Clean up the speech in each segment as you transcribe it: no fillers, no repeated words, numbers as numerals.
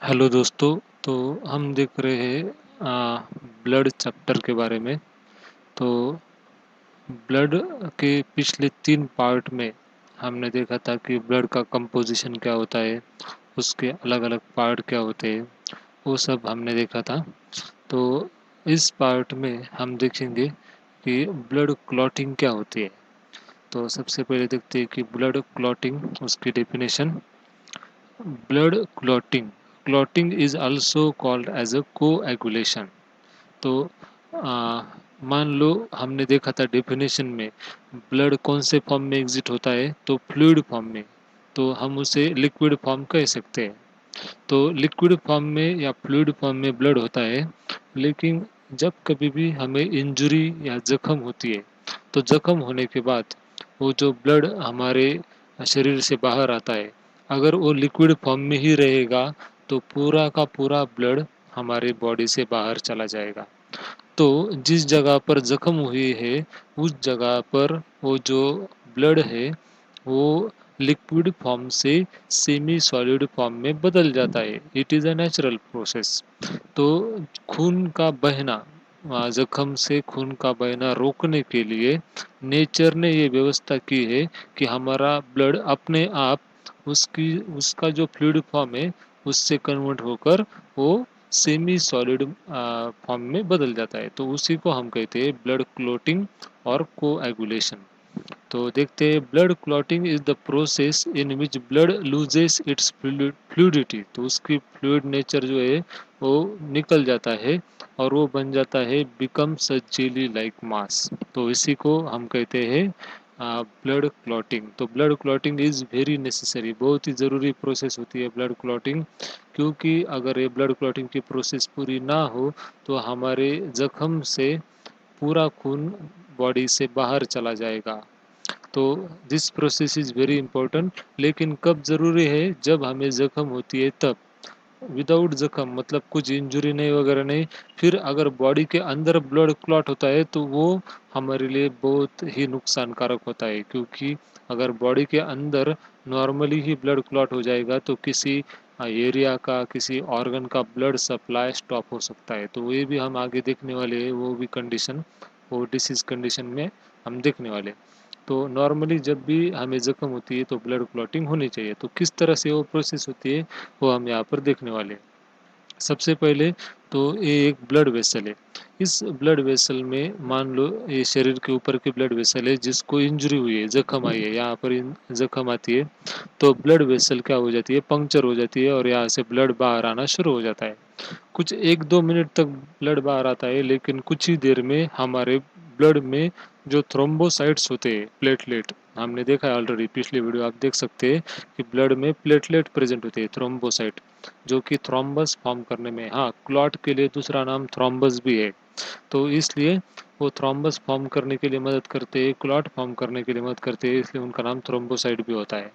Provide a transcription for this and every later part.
Hello दोस्तों। तो हम देख रहे हैं ब्लड चैप्टर के बारे में। तो ब्लड के पिछले 3 पार्ट में हमने देखा था कि ब्लड का कंपोजिशन क्या होता है, उसके अलग अलग पार्ट क्या होते हैं, वो सब हमने देखा था। तो इस पार्ट में हम देखेंगे कि ब्लड क्लॉटिंग क्या होती है। तो सबसे पहले देखते हैं कि ब्लड क्लॉटिंग, उसकी definition. Blood clotting, clotting is also called as a coagulation. तो आ, मान लो हमने देखा था डेफिनेशन में ब्लड कौन से फॉर्म में एग्जिट होता है, तो फ्लूइड फॉर्म में। तो हम उसे लिक्विड फॉर्म कह सकते हैं। तो लिक्विड फॉर्म में या फ्लूइड फॉर्म में ब्लड होता है। लेकिन जब कभी भी हमें इंजरी या जख्म होती है, तो जख्म होने के बाद वो जो ब्लड हमारे शरीर से बाहर आता है, अगर वो लिक्विड फॉर्म में ही रहेगा तो पूरा का पूरा ब्लड हमारे बॉडी से बाहर चला जाएगा। तो जिस जगह पर जख्म हुई है, उस जगह पर वो जो ब्लड है वो लिक्विड फॉर्म से सेमी सॉलिड फॉर्म में बदल जाता है। It is a natural process. तो खून का बहना, जख्म से खून का बहना रोकने के लिए नेचर ने ये व्यवस्था की है कि हमारा ब्लड अपने आप उसकी उसका जो फ्लूइड फॉर्म है उससे कन्वर्ट होकर वो सेमी सॉलिड फॉर्म में बदल जाता है। तो उसी को हम कहते हैं ब्लड क्लोटिंग और कोएगुलेशन। तो देखते हैं, blood clotting is the process in which blood loses it's fluidity. तो उसकी फ्लूइड नेचर जो है वो निकल जाता है और वो बन जाता है becomes a jelly like mass. तो इसी को हम कहते हैं ब्लड क्लॉटिंग। तो blood clotting is very necessary, बहुत ही ज़रूरी प्रोसेस होती है ब्लड क्लॉटिंग। क्योंकि अगर ये ब्लड क्लॉटिंग की प्रोसेस पूरी ना हो तो हमारे जख्म से पूरा खून बॉडी से बाहर चला जाएगा। तो this process is very important. लेकिन कब ज़रूरी है, जब हमें ज़ख्म होती है तब। विदाउट जख्म मतलब कुछ इंजरी नहीं वगैरह नहीं, फिर अगर बॉडी के अंदर ब्लड क्लॉट होता है तो वो हमारे लिए बहुत ही नुकसानकारक होता है। क्योंकि अगर बॉडी के अंदर नॉर्मली ही ब्लड क्लॉट हो जाएगा तो किसी एरिया का, किसी ऑर्गन का ब्लड सप्लाई स्टॉप हो सकता है। तो ये भी हम आगे देखने वाले हैं, वो भी कंडीशन, वो डिसीज कंडीशन में हम देखने वाले। तो नॉर्मली जब भी हमें ज़ख्म होती है तो ब्लड क्लॉटिंग होनी चाहिए। तो किस तरह से वो प्रोसेस होती है वो हम यहाँ पर देखने वाले हैं। सबसे पहले तो ये एक ब्लड वेसल है। इस ब्लड वेसल में मान लो ये शरीर के ऊपर की ब्लड वेसल है जिसको इंजरी हुई है, जख्म आई है, यहाँ पर जख्म आती है तो ब्लड वेसल क्या हो जाती है, पंक्चर हो जाती है और यहाँ से ब्लड बाहर आना शुरू हो जाता है। कुछ 1-2 मिनट तक ब्लड बाहर आता है, लेकिन कुछ ही देर में हमारे ब्लड में जो थ्रोम्बोसाइट्स होते हैं, प्लेटलेट, हमने देखा है ऑलरेडी, पिछली वीडियो आप देख सकते हैं कि ब्लड में प्लेटलेट प्रेजेंट होते हैं, थ्रोम्बोसाइट, जो कि थ्रोम्बस फॉर्म करने में, हाँ, क्लॉट के लिए दूसरा नाम थ्रोम्बस भी है। तो इसलिए वो थ्रोम्बस फॉर्म करने के लिए मदद करते हैं, क्लॉट फॉर्म करने के लिए मदद करते हैं, इसलिए उनका नाम थ्रोम्बोसाइट भी होता है।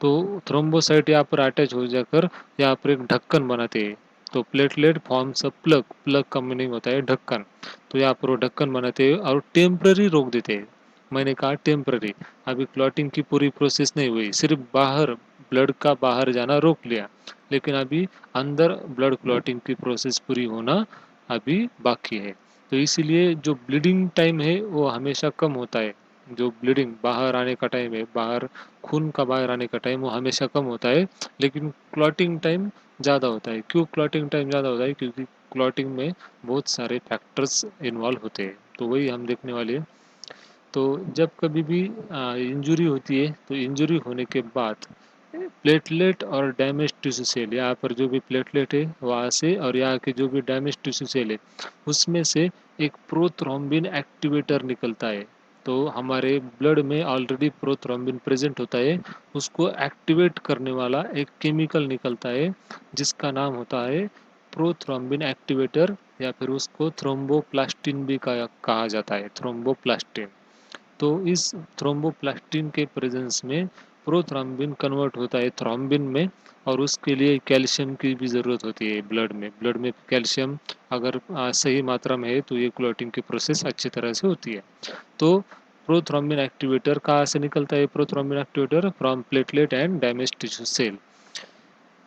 तो थ्रोम्बोसाइट यहाँ पर अटैच हो जाकर यहाँ पर एक ढक्कन बनाते हैं। तो platelet forms a plug, plug का मीनिंग होता है ढक्कन। तो यहाँ पर वो ढक्कन बनाते हैं और टेम्पररी रोक देते हैं। मैंने कहा टेम्पररी, अभी क्लॉटिंग की पूरी प्रोसेस नहीं हुई, सिर्फ बाहर ब्लड का बाहर जाना रोक लिया, लेकिन अभी अंदर ब्लड क्लॉटिंग की प्रोसेस पूरी होना अभी बाकी है। तो इसीलिए जो ब्लीडिंग टाइम है वो हमेशा कम होता है। जो ब्लीडिंग बाहर आने का टाइम है, बाहर खून का बाहर आने का टाइम, वो हमेशा कम होता है, लेकिन क्लॉटिंग टाइम ज़्यादा होता है। क्यों क्लॉटिंग टाइम ज़्यादा होता है? क्योंकि क्लॉटिंग में बहुत सारे फैक्टर्स इन्वॉल्व होते हैं। तो वही हम देखने वाले हैं। तो जब कभी भी इंजरी होती है तो इंजरी होने के बाद प्लेटलेट और डैमेज टिश्यू सेल, यहाँ पर जो भी प्लेटलेट है वहाँ से और यहाँ के जो भी डैमेज टिश्यू सेल है उसमें से एक प्रोथ्रोम्बिन एक्टिवेटर निकलता है। तो हमारे ब्लड में ऑलरेडी प्रोथ्रोम्बिन प्रेजेंट होता है, उसको एक्टिवेट करने वाला एक केमिकल निकलता है जिसका नाम होता है प्रोथ्रोम्बिन एक्टिवेटर, या फिर उसको थ्रोम्बोप्लास्टिन भी कहा जाता है, थ्रोम्बोप्लास्टिन। तो इस थ्रोम्बोप्लास्टिन के प्रेजेंस में प्रोथ्रोम्बिन कन्वर्ट होता है थ्रोम्बिन में, और उसके लिए कैल्शियम की भी ज़रूरत होती है ब्लड में। ब्लड में कैल्शियम अगर सही मात्रा में है तो ये क्लॉटिंग की प्रोसेस अच्छी तरह से होती है। तो प्रोथ्रोम्बिन एक्टिवेटर कहाँ से निकलता है? Prothrombin activator from platelet and damage tissue cell.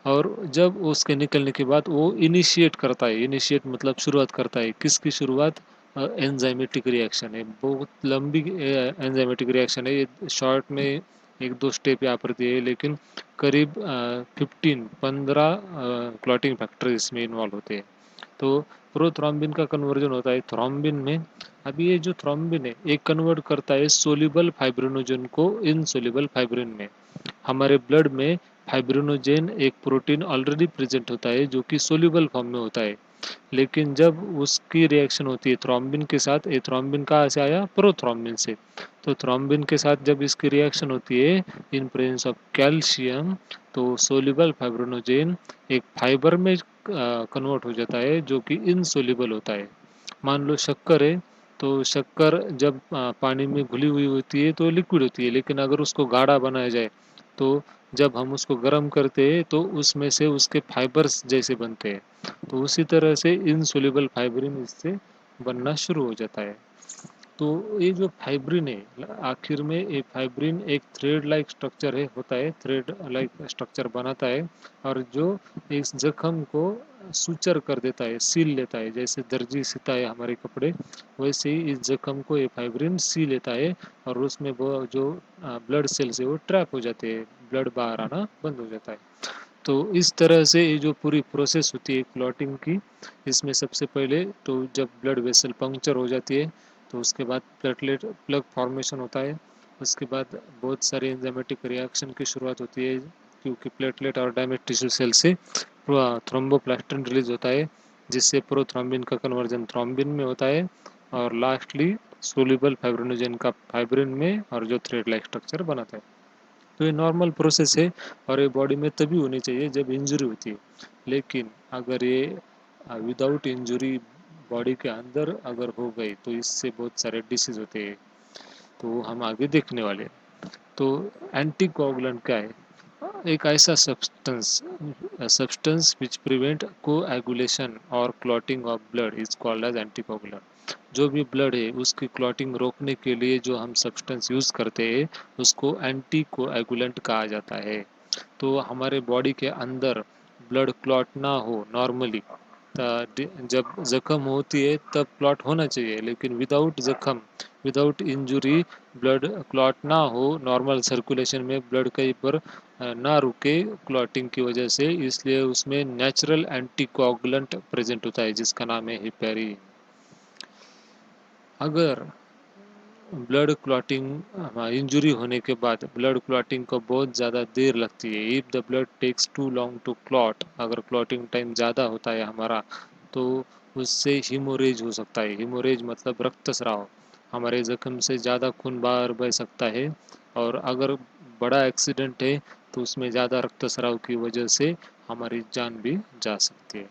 और जब उसके निकलने के बाद वो इनिशिएट करता है, इनिशिएट मतलब शुरुआत करता है, किसकी शुरुआत? एंजाइमेटिक रिएक्शन है, बहुत लंबी एंजाइमेटिक रिएक्शन है ये, शॉर्ट में एक दो स्टेप यहाँ पर दिए, लेकिन करीब 15 क्लॉटिंग फैक्टर इसमें इन्वॉल्व होते हैं। तो प्रोथ्रोम्बिन का कन्वर्जन होता है थ्रोम्बिन में। अभी ये जो थ्रोम्बिन है एक कन्वर्ट करता है सोल्यूबल फाइब्रिनोजन को इनसोल्यूबल फाइब्रिन में। हमारे ब्लड में फाइब्रिनोजेन एक प्रोटीन ऑलरेडी प्रेजेंट होता है जो कि सोल्यूबल फॉर्म में होता है, लेकिन जब उसकी रिएक्शन होती है थ्रोम्बिन के साथ, ये थ्रोम्बिन कहाँ से आया? प्रोथ्रोम्बिन से। तो थ्रोम्बिन के साथ जब इसकी रिएक्शन होती है इन प्रेजेंस ऑफ कैल्शियम, तो सोल्यूबल फाइब्रिनोजेन एक फाइबर में कन्वर्ट हो जाता है जो कि इनसोल्यूबल होता है। मान लो शक्कर है, तो शक्कर जब पानी में घुली हुई होती है तो लिक्विड होती है, लेकिन अगर उसको गाढ़ा बनाया जाए तो जब हम उसको गर्म करते हैं तो उसमें से उसके फाइबर्स जैसे बनते हैं। तो उसी तरह से इनसोल्यूबल फाइब्रिन इससे बनना शुरू हो जाता है। तो ये जो फाइब्रिन है आखिर में ये फाइब्रिन एक थ्रेड लाइक स्ट्रक्चर है, होता है, थ्रेड लाइक स्ट्रक्चर बनाता है, और जो इस जख्म को सुचर कर देता है, सील लेता है, जैसे दर्जी सीता है हमारे कपड़े, वैसे ही इस जख्म को ये फाइब्रिन सी लेता है, और उसमें वो जो ब्लड सेल्स है वो ट्रैप हो जाते हैं, ब्लड बाहर आना बंद हो जाता है। तो इस तरह से ये जो पूरी प्रोसेस होती है क्लॉटिंग की, इसमें सबसे पहले तो जब ब्लड वेसल पंक्चर हो जाती है तो उसके बाद प्लेटलेट प्लग फॉर्मेशन होता है। उसके बाद बहुत सारे एंजाइमेटिक रिएक्शन की शुरुआत होती है, क्योंकि प्लेटलेट और डैमेज टिश्यू सेल से थ्रोम्बोप्लास्टिन रिलीज होता है, जिससे प्रोथ्रोम्बिन का कन्वर्जन थ्रोम्बिन में होता है, और लास्टली सोल्यूबल फाइब्रिनोजेन का फाइब्रिन में, और जो थ्रेड लाइक स्ट्रक्चर बनाता है। तो ये नॉर्मल प्रोसेस है, और ये बॉडी में तभी होनी चाहिए जब इंजरी होती है। लेकिन अगर ये विदाउट इंजरी बॉडी के अंदर अगर हो गई तो इससे बहुत सारे डिसीज होते हैं, तो हम आगे देखने वाले हैं। तो एंटीकोगुलेंट क्या है? एक ऐसा सब्सटेंस विच प्रिवेंट कोएगुलेशन और clotting of blood is called as anticoagulant. जो भी ब्लड है उसकी क्लॉटिंग रोकने के लिए जो हम सब्सटेंस यूज करते हैं उसको एंटी कोएगुलेंट कहा जाता है। तो हमारे बॉडी के अंदर ब्लड क्लॉट ना हो नॉर्मली, जब जख्म होती है तब क्लॉट होना चाहिए, लेकिन विदाउट जख्म, विदाउट इंजुरी ब्लड क्लॉट ना हो, नॉर्मल सर्कुलेशन में ब्लड कहीं पर ना रुके क्लॉटिंग की वजह से, इसलिए उसमें नेचुरल एंटीकोगुलेंट प्रेजेंट होता है जिसका नाम है हिपेरिन। अगर ब्लड क्लॉटिंग इंजरी होने के बाद ब्लड क्लॉटिंग को बहुत ज़्यादा देर लगती है, if the blood takes too long to clot, अगर क्लॉटिंग टाइम ज़्यादा होता है हमारा, तो उससे हीमोरेज हो सकता है। हीमोरेज मतलब रक्तस्राव, हमारे जख्म से ज़्यादा खून बाहर बह सकता है, और अगर बड़ा एक्सीडेंट है तो उसमें ज़्यादा रक्तस्राव की वजह से हमारी जान भी जा सकती है।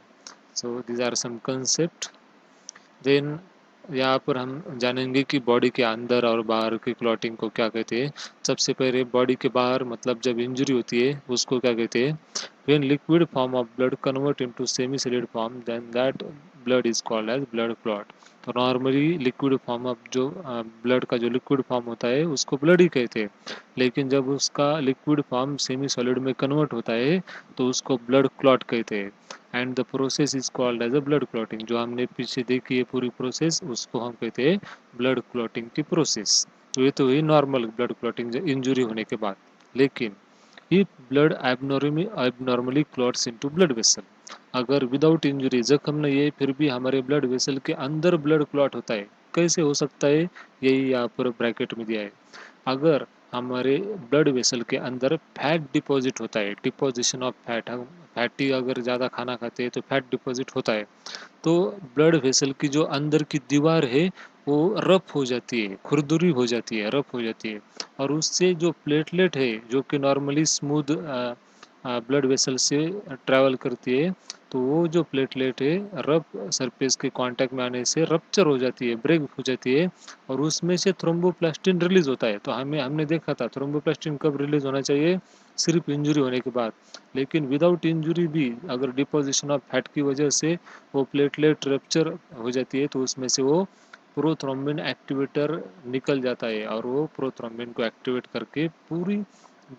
So these are some concept. Then यहाँ पर हम जानेंगे कि बॉडी के अंदर और बाहर की क्लॉटिंग को क्या कहते हैं। सबसे पहले बॉडी के बाहर मतलब जब इंजरी होती है उसको क्या कहते हैं? When liquid form of blood convert into semi solid form then that blood is called as blood clot. तो नॉर्मली लिक्विड फॉर्म ऑफ जो ब्लड का जो लिक्विड फॉर्म होता है उसको ब्लड ही कहते हैं, लेकिन जब उसका लिक्विड फॉर्म सेमी सॉलिड में कन्वर्ट होता है तो उसको ब्लड क्लॉट कहते हैं, and the process is called as a blood clotting. जो हमने पीछे देखी है पूरी प्रोसेस उसको हम कहते हैं ब्लड क्लॉटिंग की प्रोसेस। तो ये तो हुई नॉर्मल ब्लड क्लॉटिंग इंजुरी होने के बाद। लेकिन if blood abnormally clots into blood vessel, अगर विदाउट इंजरी जख्म नहीं है फिर भी हमारे ब्लड वेसल के अंदर ब्लड क्लॉट होता है, कैसे हो सकता है? यही यहाँ पर ब्रैकेट में दिया है। अगर हमारे ब्लड वेसल के अंदर फैट डिपॉजिट होता है, डिपोजिशन ऑफ फैट, हम फैटी अगर ज़्यादा खाना खाते हैं तो फैट डिपॉजिट होता है, तो ब्लड वेसल की जो अंदर की दीवार है वो रफ हो जाती है, खुरदुरी हो जाती है, रफ हो जाती है, और उससे जो प्लेटलेट है जो कि नॉर्मली स्मूथ ब्लड वेसल से ट्रैवल करती है, तो वो जो प्लेटलेट है रफ सरफेस के कांटेक्ट में आने से रप्चर हो जाती है, ब्रेक हो जाती है, और उसमें से थ्रोम्बोप्लास्टिन रिलीज होता है। तो हमने देखा था थ्रोम्बोप्लास्टिन कब रिलीज होना चाहिए? सिर्फ इंजरी होने के बाद। लेकिन विदाउट इंजरी भी अगर डिपोजिशन ऑफ फैट की वजह से वो प्लेटलेट रप्चर हो जाती है तो उसमें से वो प्रोथ्रोम्बिन एक्टिवेटर निकल जाता है, और वो प्रोथ्रोम्बिन को एक्टिवेट करके पूरी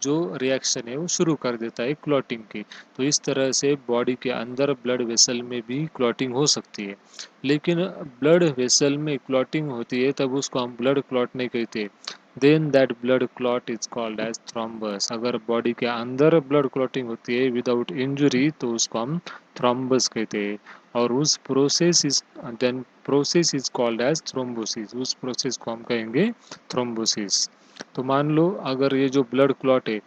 जो रिएक्शन है वो शुरू कर देता है क्लॉटिंग की। तो इस तरह से बॉडी के अंदर ब्लड वेसल में भी क्लॉटिंग हो सकती है। लेकिन ब्लड वेसल में क्लॉटिंग होती है तब उसको हम ब्लड क्लॉट नहीं कहते। Then that blood clot is called as thrombus. अगर बॉडी के अंदर ब्लड क्लॉटिंग होती है विदाउट इंजरी तो उसको हम थ्रोम्बस कहते हैं। और उस process is then process is called as thrombosis. उस प्रोसेस को हम कहेंगे थ्रोम्बोसिस। तो मान लो अगर ये जो ब्लड क्लॉट है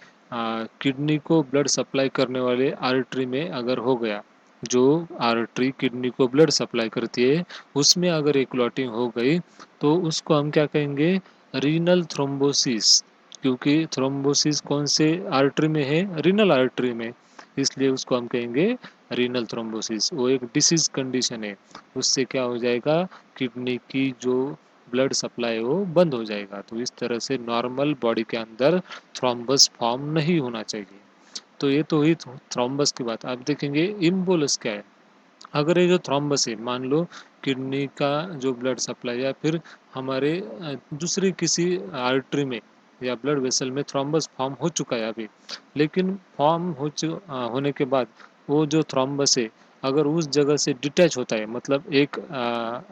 किडनी को ब्लड सप्लाई करने वाले आर्टरी में अगर हो गया, जो आर्टरी किडनी को ब्लड सप्लाई करती है उसमें अगर एक क्लॉटिंग हो गई तो उसको हम क्या कहेंगे, रीनल थ्रोम्बोसिस। क्योंकि थ्रोम्बोसिस कौन से आर्टरी में है, रीनल आर्टरी में, इसलिए उसको हम कहेंगे रीनल थ्रोम्बोसिस। वो एक डिसीज कंडीशन है, उससे क्या हो जाएगा, किडनी की जो ब्लड सप्लाई वो बंद हो जाएगा। तो इस तरह से नॉर्मल बॉडी के अंदर थ्रोम्बस फॉर्म नहीं होना चाहिए। तो ये तो हुई थ्रोम्बस की बात। आप देखेंगे इम्बोलस क्या है। अगर ये जो थ्रोम्बस है, मान लो किडनी का जो ब्लड सप्लाई या फिर हमारे दूसरी किसी आर्टरी में या ब्लड वेसल में थ्रोम्बस फॉर्म हो चुका है अभी, लेकिन होने के बाद वो जो थ्रोम्बस है अगर उस जगह से डिटैच होता है, मतलब एक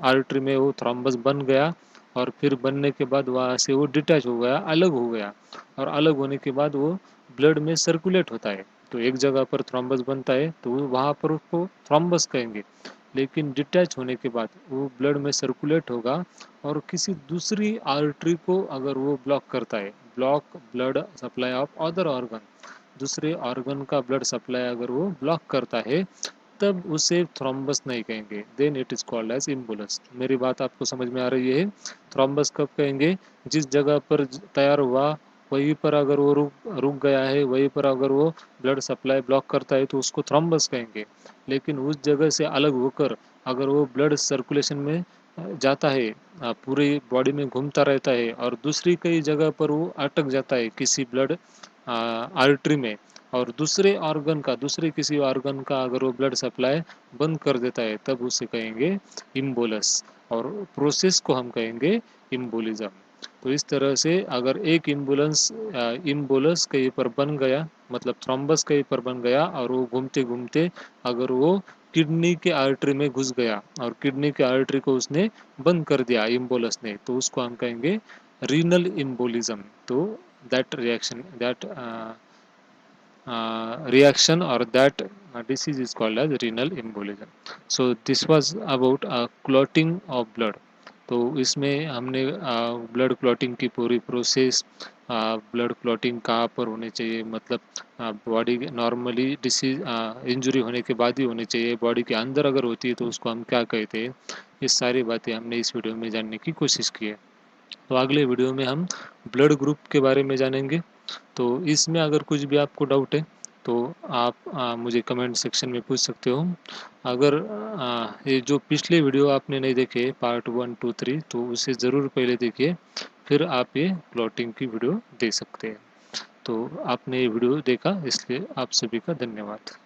आर्टरी में वो थ्रोम्बस बन गया और फिर बनने के बाद वहाँ से वो डिटैच हो गया, अलग हो गया, और अलग होने के बाद वो ब्लड में सर्कुलेट होता है। तो एक जगह पर थ्रोम्बस बनता है तो वहाँ पर उसको थ्रोम्बस कहेंगे। लेकिन डिटैच होने के बाद वो ब्लड में सर्कुलेट होगा और किसी दूसरी आर्टरी को अगर वो ब्लॉक करता है, block blood supply of other organ, दूसरे ऑर्गन का ब्लड सप्लाई अगर वो ब्लॉक करता है तब उसे थ्रोम्बस नहीं कहेंगे, then it is called as embolus. मेरी बात आपको समझ में आ रही है। थ्रोम्बस कब कहेंगे, जिस जगह पर तैयार हुआ वहीं पर अगर वो रुक गया है, वहीं पर अगर वो ब्लड सप्लाई ब्लॉक करता है तो उसको थ्रोम्बस कहेंगे। लेकिन उस जगह से अलग होकर अगर वो ब्लड सर्कुलेशन में जाता है, पूरी बॉडी में घूमता रहता है और दूसरी कई जगह पर वो अटक जाता है किसी ब्लड आर्टरी में, और दूसरे किसी ऑर्गन का अगर वो ब्लड सप्लाई बंद कर देता है तब उसे कहेंगे इम्बोलस, और प्रोसेस को हम कहेंगे इम्बोलिज्म। तो इस तरह से अगर एक इम्बोलस कहीं पर बन गया, मतलब थ्रोम्बस कहीं पर बन गया और वो घूमते घूमते अगर वो किडनी के आर्टरी में घुस गया और किडनी के आर्टरी को उसने बंद कर दिया इम्बोलस ने, तो उसको हम कहेंगे रीनल इम्बोलिज्म। तो that reaction or that disease is called as renal embolism. So this was about clotting of blood. तो इसमें हमने ब्लड क्लॉटिंग की पूरी प्रोसेस, ब्लड क्लॉटिंग कहाँ पर होने चाहिए, मतलब बॉडी नॉर्मली डिसीज इंजरी होने के बाद ही होनी चाहिए, बॉडी के अंदर अगर होती है तो उसको हम क्या कहते हैं, ये सारी बातें हमने इस वीडियो में जानने की कोशिश की है। तो अगले वीडियो में हम ब्लड ग्रुप के बारे में जानेंगे। तो इसमें अगर कुछ भी आपको डाउट है तो आप मुझे कमेंट सेक्शन में पूछ सकते हो। अगर ये जो पिछले वीडियो आपने नहीं देखे पार्ट 1 2 3 तो उसे ज़रूर पहले देखिए, फिर आप ये प्लॉटिंग की वीडियो देख सकते हैं। तो आपने ये वीडियो देखा इसलिए आप सभी का धन्यवाद।